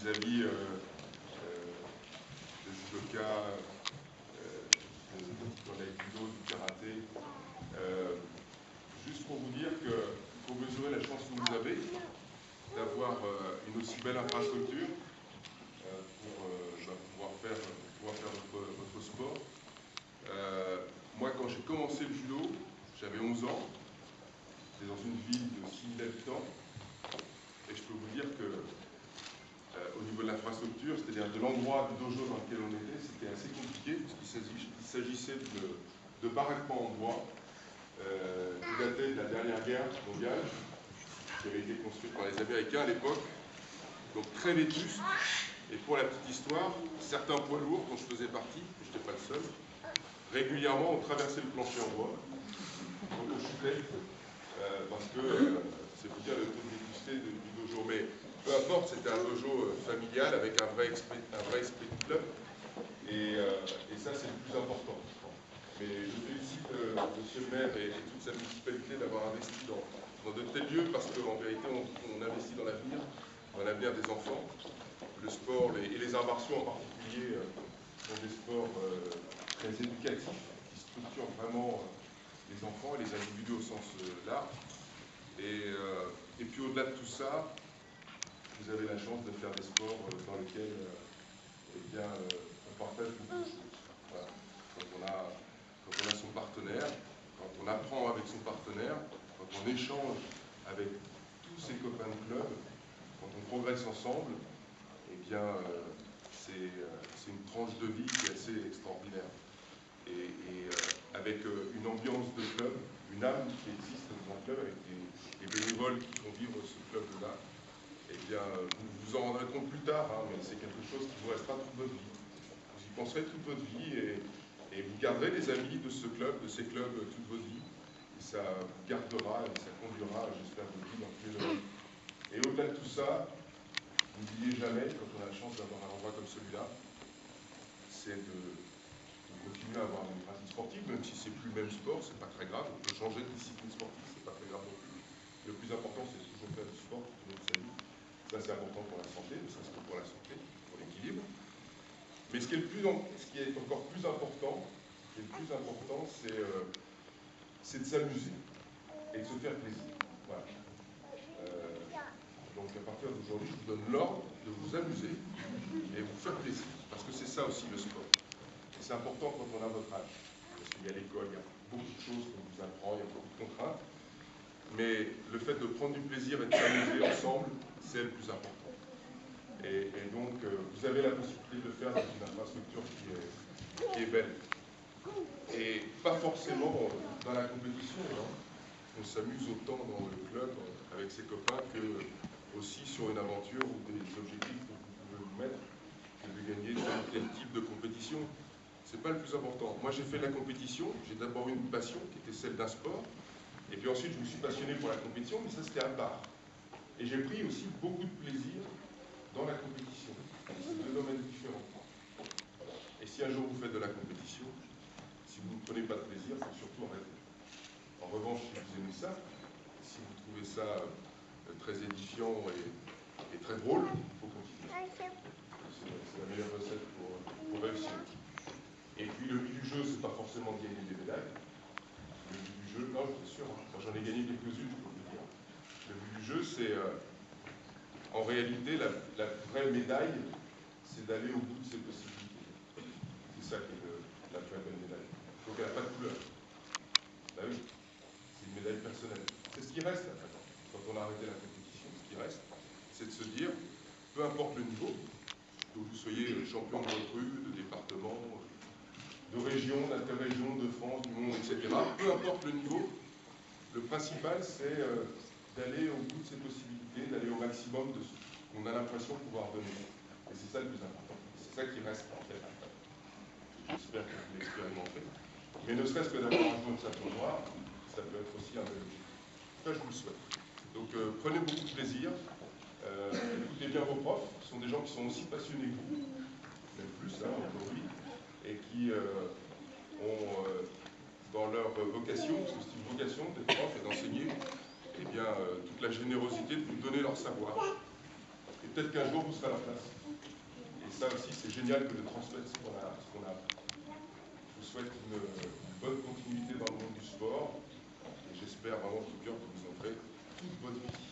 vis-à-vis de judoka, de l'aïkido, du karaté. Juste pour vous dire qu'il faut mesurer la chance que vous avez d'avoir une aussi belle infrastructure pour pouvoir faire votre sport. Moi, quand j'ai commencé le judo, j'avais 11 ans. J'étais dans une ville de 6 000 habitants. Et je peux vous dire que au niveau de l'infrastructure, c'est-à-dire de l'endroit du dojo dans lequel on était, c'était assez compliqué, puisqu'il s'agissait de baraquements en bois qui dataient de la dernière guerre mondiale, qui avait été construite par les Américains à l'époque, donc très vétustes. Et pour la petite histoire, certains poids lourds, dont je faisais partie, je n'étais pas le seul, régulièrement ont traversé le plancher en bois, donc on chutait, parce que c'est pour dire le taux de vétusté du dojo. Mais peu importe, c'était un dojo familial avec un vrai esprit de club, et ça c'est le plus important. Mais je félicite monsieur le maire et toute sa municipalité d'avoir investi dans de tels lieux, parce qu'en vérité on investit dans l'avenir des enfants. Le sport et les arts martiaux en particulier sont des sports très éducatifs qui structurent vraiment les enfants et les individus au sens large. Et puis au-delà de tout ça, vous avez la chance de faire des sports dans lesquels on partage beaucoup de choses. Voilà. Quand on a son partenaire, quand on apprend avec son partenaire, quand on échange avec tous ses copains de club, quand on progresse ensemble, eh bien, c'est une tranche de vie qui est assez extraordinaire. Et avec une ambiance de club, une âme qui existe dans un club, avec des bénévoles qui font vivre ce club-là, eh bien, vous vous en rendrez compte plus tard, hein, mais c'est quelque chose qui vous restera toute votre vie. Vous y penserez toute votre vie et vous garderez les amis de ce club, de ces clubs toute votre vie. Et ça vous gardera et ça conduira, j'espère, votre vie dans tous les domaines. Et au-delà de tout ça, n'oubliez jamais, quand on a la chance d'avoir un endroit comme celui-là, c'est de continuer à avoir une pratique sportive, même si c'est plus le même sport, c'est pas très grave. On peut changer de discipline sportive, c'est pas très grave non plus. Le plus important, c'est toujours faire du sport pour notre salut. Ça, c'est important pour la santé, ne serait-ce que pour la santé, pour l'équilibre. Mais ce qui est encore plus important, c'est de s'amuser et de se faire plaisir. Voilà. Donc à partir d'aujourd'hui, je vous donne l'ordre de vous amuser et vous faire plaisir, parce que c'est ça aussi le sport. Et c'est important quand on a votre âge, parce qu'il y a l'école, il y a beaucoup de choses qu'on vous apprend, il y a beaucoup de contraintes, mais le fait de prendre du plaisir et de s'amuser ensemble, c'est le plus important. Et donc, vous avez la possibilité de le faire dans une infrastructure qui est belle. Et pas forcément dans la compétition, hein. On s'amuse autant dans le club avec ses copains que aussi sur une aventure ou des objectifs que vous pouvez vous mettre, de gagner tel type de compétition. C'est pas le plus important. Moi, j'ai fait de la compétition, j'ai d'abord eu une passion qui était celle d'un sport, et puis ensuite je me suis passionné pour la compétition, mais ça c'était à part. Et j'ai pris aussi beaucoup de plaisir dans la compétition. C'est deux domaines différents. Et si un jour vous faites de la compétition, si vous ne prenez pas de plaisir, il faut surtout arrêter. En revanche, si vous aimez ça, si vous trouvez ça très édifiant et très drôle, il faut continuer. C'est la meilleure recette pour réussir. Et puis le but du jeu, c'est pas forcément de gagner des médailles. Le but du jeu, non, je suis sûr, moi j'en ai gagné quelques-unes, je peux vous dire. Le but du jeu, c'est en réalité la vraie médaille, c'est d'aller au bout de ses possibilités. C'est ça qui est la vraie belle médaille. Donc elle n'a pas de couleur. Ben oui, c'est une médaille personnelle. C'est ce qui reste après. Quand on a arrêté la compétition, ce qui reste, c'est de se dire, peu importe le niveau, que vous soyez champion de votre rue, de département, de région, d'interrégion, de France, du monde, etc. Peu importe le niveau, le principal c'est d'aller au bout de ses possibilités, d'aller au maximum de ce qu'on a l'impression de pouvoir donner. Et c'est ça le plus important. C'est ça qui reste en fait. J'espère que vous l'expérimenterez. Mais ne serait-ce que d'avoir un jour de sa noir, ça peut être aussi un bel objectif. Ça, je vous le souhaite. Donc prenez beaucoup de plaisir. Écoutez bien vos profs. Ce sont des gens qui sont aussi passionnés que vous, même plus hein, aujourd'hui, et qui ont dans leur vocation, parce que c'est une vocation d'être prof et d'enseigner, eh bien toute la générosité de vous donner leur savoir. Et peut-être qu'un jour, vous serez à leur place. Et ça aussi, c'est génial que de transmettre ce qu'on a appris. Je vous souhaite une bonne continuité dans le monde du sport. Et j'espère vraiment de tout cœur que vous en ferez toute votre vie.